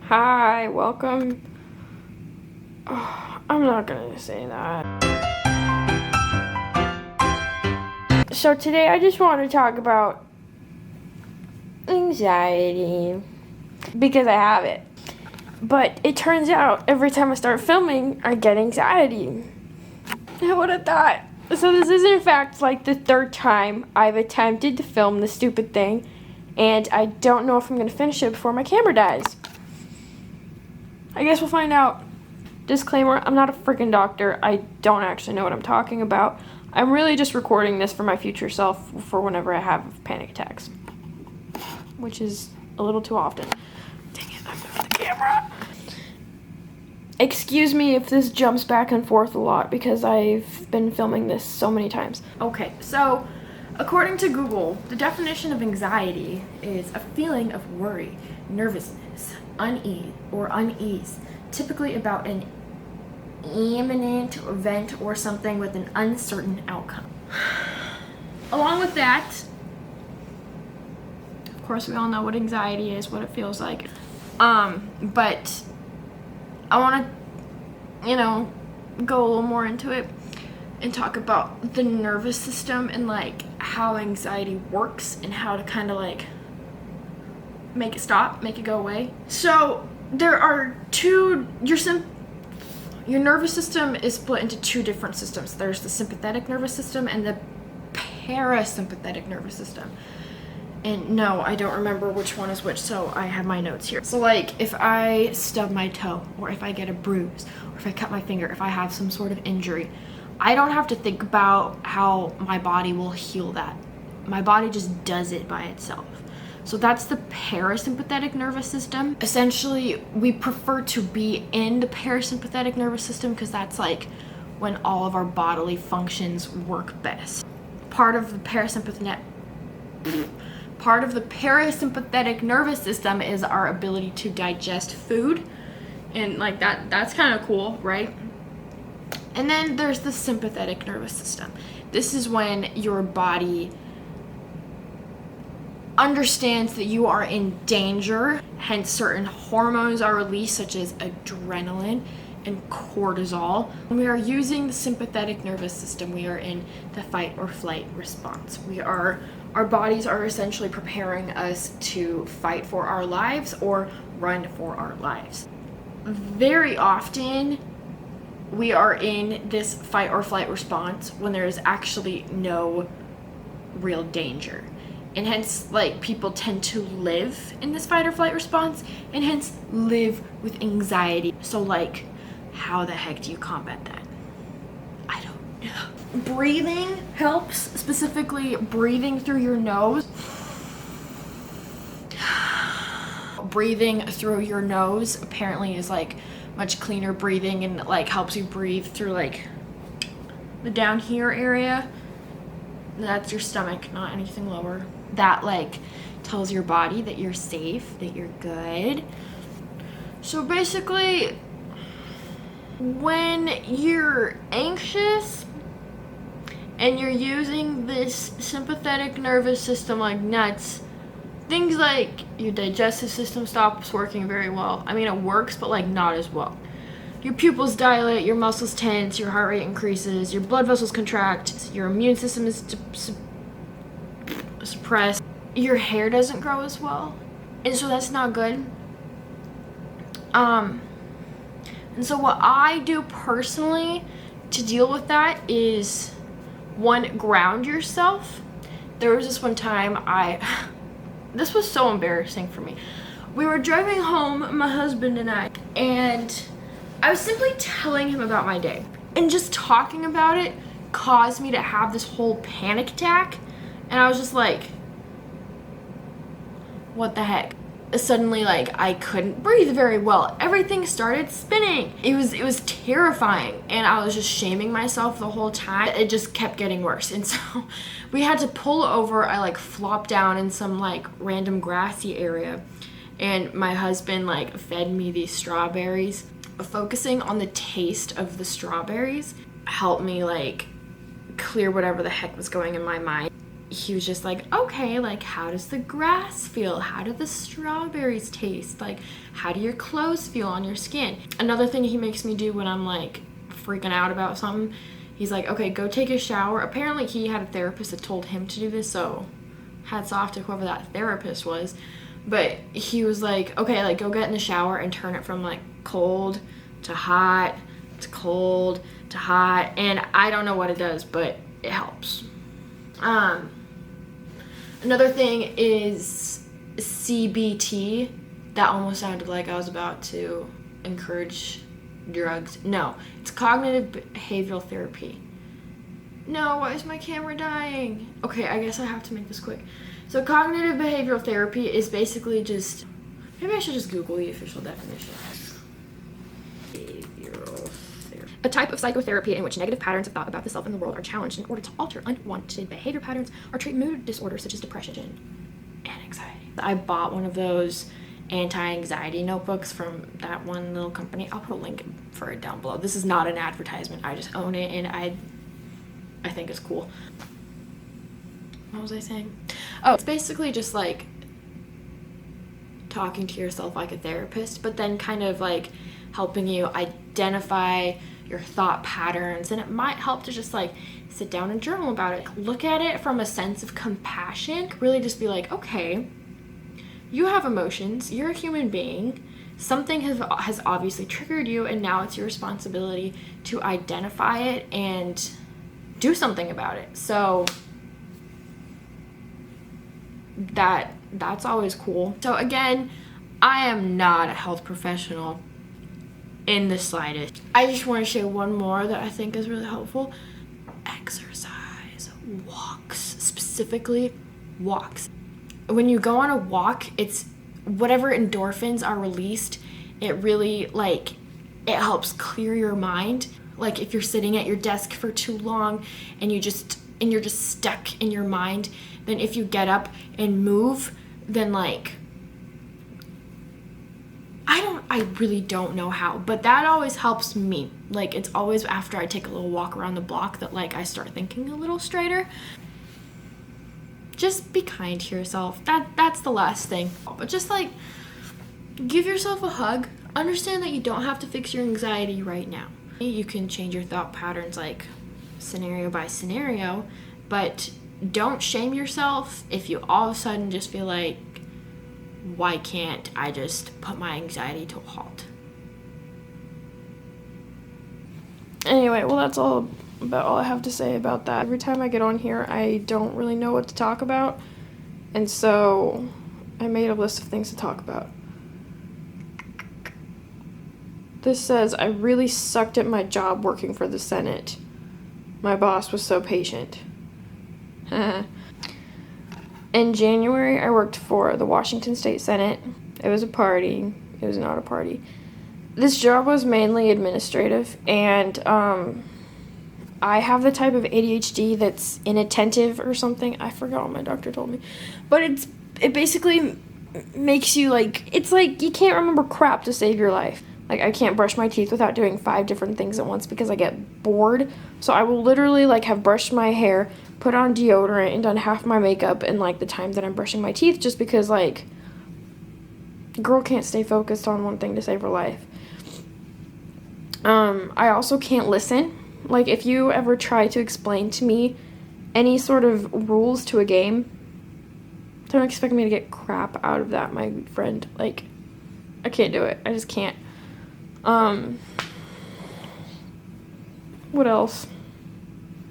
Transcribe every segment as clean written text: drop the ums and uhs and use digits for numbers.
Hi, welcome. Oh, I'm not gonna say that. So today I just want to talk about anxiety because I have it. But it turns out every time I start filming, I get anxiety. I would have thought. So this is in fact like the third time I've attempted to film this stupid thing, and I don't know if I'm gonna finish it before my camera dies. I guess we'll find out. Disclaimer, I'm not a freaking doctor. I don't actually know what I'm talking about. I'm really just recording this for my future self for whenever I have panic attacks, which is a little too often. Dang it, I moved the camera. Excuse me if this jumps back and forth a lot because I've been filming this so many times. Okay, so according to Google, the definition of anxiety is a feeling of worry, nervousness, unease, typically about an imminent event or something with an uncertain outcome. Along with that, of course, we all know what anxiety is, what it feels like. But I want to, go a little more into it and talk about the nervous system and like how anxiety works and how to kind of like make it stop, make it go away. So there are your nervous system is split into two different systems. There's the sympathetic nervous system and the parasympathetic nervous system. And no, I don't remember which one is which, so I have my notes here. So like if I stub my toe, or if I get a bruise, or if I cut my finger, if I have some sort of injury, I don't have to think about how my body will heal that. My body just does it by itself. So that's the parasympathetic nervous system. Essentially, we prefer to be in the parasympathetic nervous system because that's like when all of our bodily functions work best. Part of the parasympathetic nervous system is our ability to digest food, and like that's kind of cool, right? And then there's the sympathetic nervous system. This is when your body understands that you are in danger, hence certain hormones are released such as adrenaline and cortisol. When we are using the sympathetic nervous system, we are in the fight or flight response. Our bodies are essentially preparing us to fight for our lives or run for our lives. Very often, we are in this fight or flight response when there is actually no real danger. And hence, like, people tend to live in this fight or flight response and hence live with anxiety. So, like, how the heck do you combat that? I don't know. Breathing helps, specifically breathing through your nose. Breathing through your nose apparently is like much cleaner breathing and like helps you breathe through like the down here area. That's your stomach, not anything lower. That like tells your body that you're safe, that you're good. So basically, when you're anxious and you're using this sympathetic nervous system like nuts, things like your digestive system stops working very well. I mean, it works, but like not as well. Your pupils dilate, your muscles tense, your heart rate increases, your blood vessels contract, your immune system is suppressed, your hair doesn't grow as well, and so that's not good. And so what I do personally to deal with that is, one, ground yourself. There was this one time this was so embarrassing for me. We were driving home, my husband and I was simply telling him about my day. And just talking about it caused me to have this whole panic attack. And I was just like, what the heck? Suddenly, like, I couldn't breathe very well. Everything started spinning. It was terrifying. And I was just shaming myself the whole time. It just kept getting worse. And so we had to pull over. I like flopped down in some like random grassy area. And my husband like fed me these strawberries. Focusing on the taste of the strawberries helped me like clear whatever the heck was going in my mind. he was just like, okay, like, how does the grass feel? How do the strawberries taste? Like, how do your clothes feel on your skin? Another thing he makes me do when I'm like freaking out about something, he's like, okay, go take a shower. Apparently he had a therapist that told him to do this, so hats off to whoever that therapist was. But he was like, okay, like, go get in the shower and turn it from like cold to hot to cold to hot. And I don't know what it does, but it helps. Another thing is CBT. That almost sounded like I was about to encourage drugs. No, it's cognitive behavioral therapy. No, why is my camera dying? Okay, I guess I have to make this quick. So cognitive behavioral therapy is basically just, maybe I should just Google the official definition. Behavioral therapy. A type of psychotherapy in which negative patterns of thought about the self and the world are challenged in order to alter unwanted behavior patterns or treat mood disorders such as depression and anxiety. I bought one of those anti-anxiety notebooks from that one little company. I'll put a link for it down below. This is not an advertisement. I just own it, and I think it's cool. What was I saying? Oh, it's basically just like talking to yourself like a therapist, but then kind of like helping you identify your thought patterns. And it might help to just like sit down and journal about it. Look at it from a sense of compassion. Really just be like, okay, you have emotions. You're a human being. Something has obviously triggered you, and now it's your responsibility to identify it and do something about it. So that's always cool. So again, I am not a health professional in the slightest. I just want to share one more that I think is really helpful. Exercise. Walks. Specifically, walks. When you go on a walk, it's whatever endorphins are released, it really, like, it helps clear your mind. Like, if you're sitting at your desk for too long and you're just stuck in your mind, then if you get up and move, then like, I really don't know how, but that always helps me. Like, it's always after I take a little walk around the block that like I start thinking a little straighter. Just be kind to yourself. That's the last thing. But just like, give yourself a hug. Understand that you don't have to fix your anxiety right now. You can change your thought patterns like scenario by scenario, but don't shame yourself if you all of a sudden just feel like, why can't I just put my anxiety to a halt? Anyway, well, that's about all I have to say about that. Every time I get on here, I don't really know what to talk about, and so I made a list of things to talk about. This says, I really sucked at my job working for the Senate. My boss was so patient. In January, I worked for the Washington State Senate. It was a party. It was not a party. This job was mainly administrative, and I have the type of ADHD that's inattentive or something. I forgot what my doctor told me. But it basically makes you like, it's like you can't remember crap to save your life. Like, I can't brush my teeth without doing 5 different things at once because I get bored. So I will literally, like, have brushed my hair, put on deodorant, and done half my makeup in, like, the time that I'm brushing my teeth just because, like, girl can't stay focused on one thing to save her life. I also can't listen. Like, if you ever try to explain to me any sort of rules to a game, don't expect me to get crap out of that, my friend. Like, I can't do it. I just can't. What else?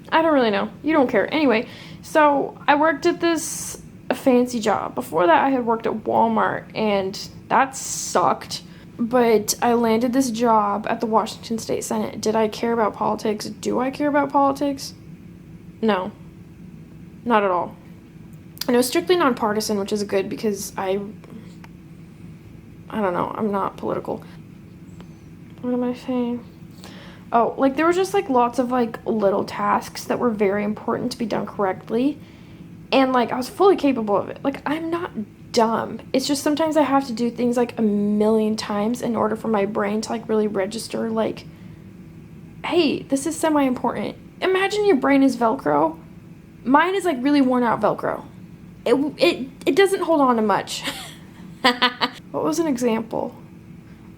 I don't really know. You don't care. Anyway, so I worked at this fancy job. Before that, I had worked at Walmart, and that sucked. But I landed this job at the Washington State Senate. Did I care about politics? Do I care about politics? No. Not at all. And it was strictly nonpartisan, which is good because I don't know. I'm not political. What am I saying? Oh, like, there were just, like, lots of, like, little tasks that were very important to be done correctly. And, like, I was fully capable of it. Like, I'm not dumb. It's just sometimes I have to do things, like, a million times in order for my brain to, like, really register, like, hey, this is semi-important. Imagine your brain is Velcro. Mine is like really worn out Velcro. It doesn't hold on to much. What was an example?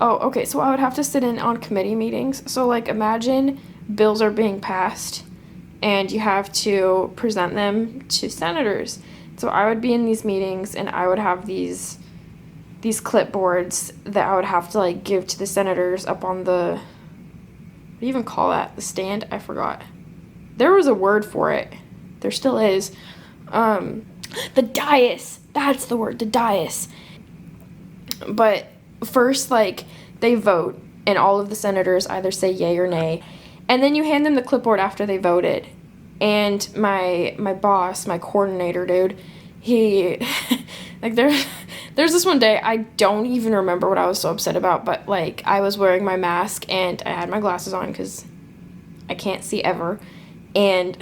Oh, okay, so I would have to sit in on committee meetings. So like imagine bills are being passed and you have to present them to senators. So I would be in these meetings and I would have these clipboards that I would have to like give to the senators up on the, what do you even call that? The stand? I forgot. There was a word for it. There still is. The dais. That's the word, the dais. But first, like, they vote, and all of the senators either say yay or nay. And then you hand them the clipboard after they voted. And my boss, my coordinator dude, he, like, there's this one day, I don't even remember what I was so upset about, but, like, I was wearing my mask, and I had my glasses on, because I can't see ever. And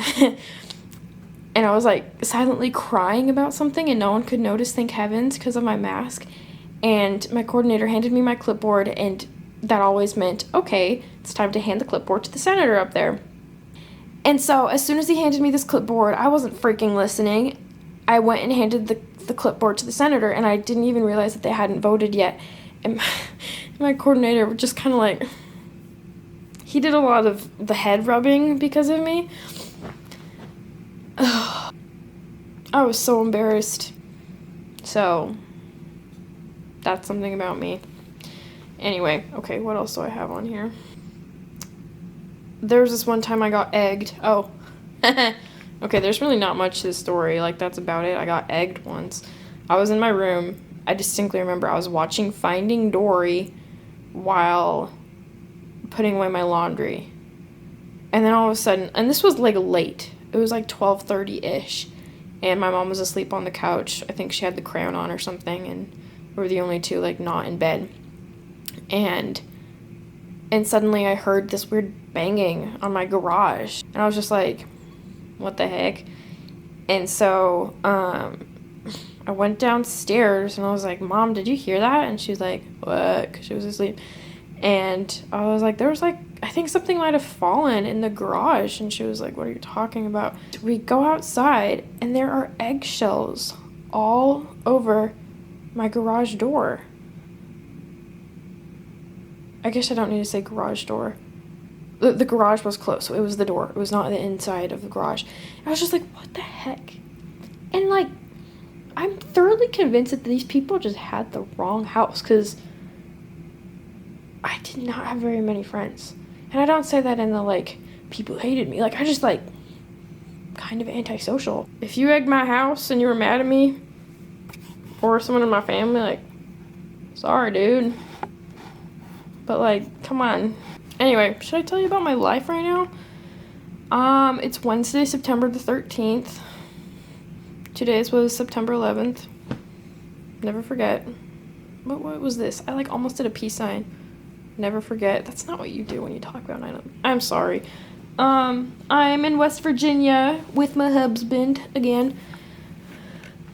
and I was like silently crying about something and no one could notice, thank heavens, because of my mask. And my coordinator handed me my clipboard, and that always meant, okay, it's time to hand the clipboard to the senator up there. And so as soon as he handed me this clipboard, I wasn't freaking listening. I went and handed the clipboard to the senator, and I didn't even realize that they hadn't voted yet. And my coordinator just kind of like, he did a lot of the head rubbing because of me. I was so embarrassed. So, that's something about me. Anyway, okay, what else do I have on here? There was this one time I got egged. Oh. Okay, there's really not much to the story. Like, that's about it. I got egged once. I was in my room. I distinctly remember I was watching Finding Dory while putting away my laundry. And then all of a sudden, and this was like late. It was like 12:30-ish. And my mom was asleep on the couch. I think she had the crayon on or something, and we were the only two like not in bed. And suddenly I heard this weird banging on my garage. And I was just like, what the heck? And so I went downstairs and I was like, Mom, did you hear that? And she was like, what? Because she was asleep. And I was like, there was like, I think something might have fallen in the garage. And she was like, what are you talking about? We go outside and there are eggshells all over my garage door. I guess I don't need to say garage door. The garage was closed, so it was the door. It was not the inside of the garage. I was just like, what the heck? And like, I'm thoroughly convinced that these people just had the wrong house, because I did not have very many friends. And I don't say that in the, like, people hated me. Like, I just, like, kind of antisocial. If you egged my house and you were mad at me, or someone in my family, like, sorry, dude. But, like, come on. Anyway, should I tell you about my life right now? It's Wednesday, September the 13th. Today's was September 11th. Never forget. What was this? I, like, almost did a peace sign. Never forget. That's not what you do when you talk about 9/11. I'm sorry. I'm in West Virginia with my husband again.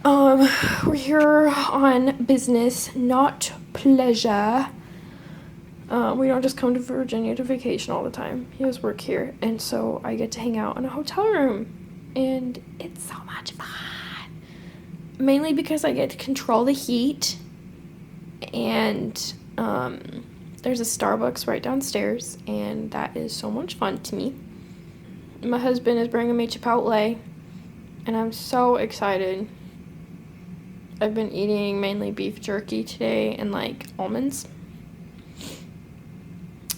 We're here on business, not pleasure. We don't just come to Virginia to vacation all the time. He has work here, and so I get to hang out in a hotel room, and it's so much fun. Mainly because I get to control the heat, and there's a Starbucks right downstairs, and that is so much fun to me. My husband is bringing me Chipotle, and I'm so excited. I've been eating mainly beef jerky today and, like, almonds.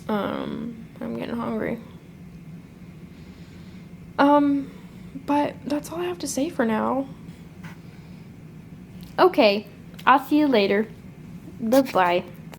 I'm getting hungry. But that's all I have to say for now. Okay, I'll see you later. Bye-bye.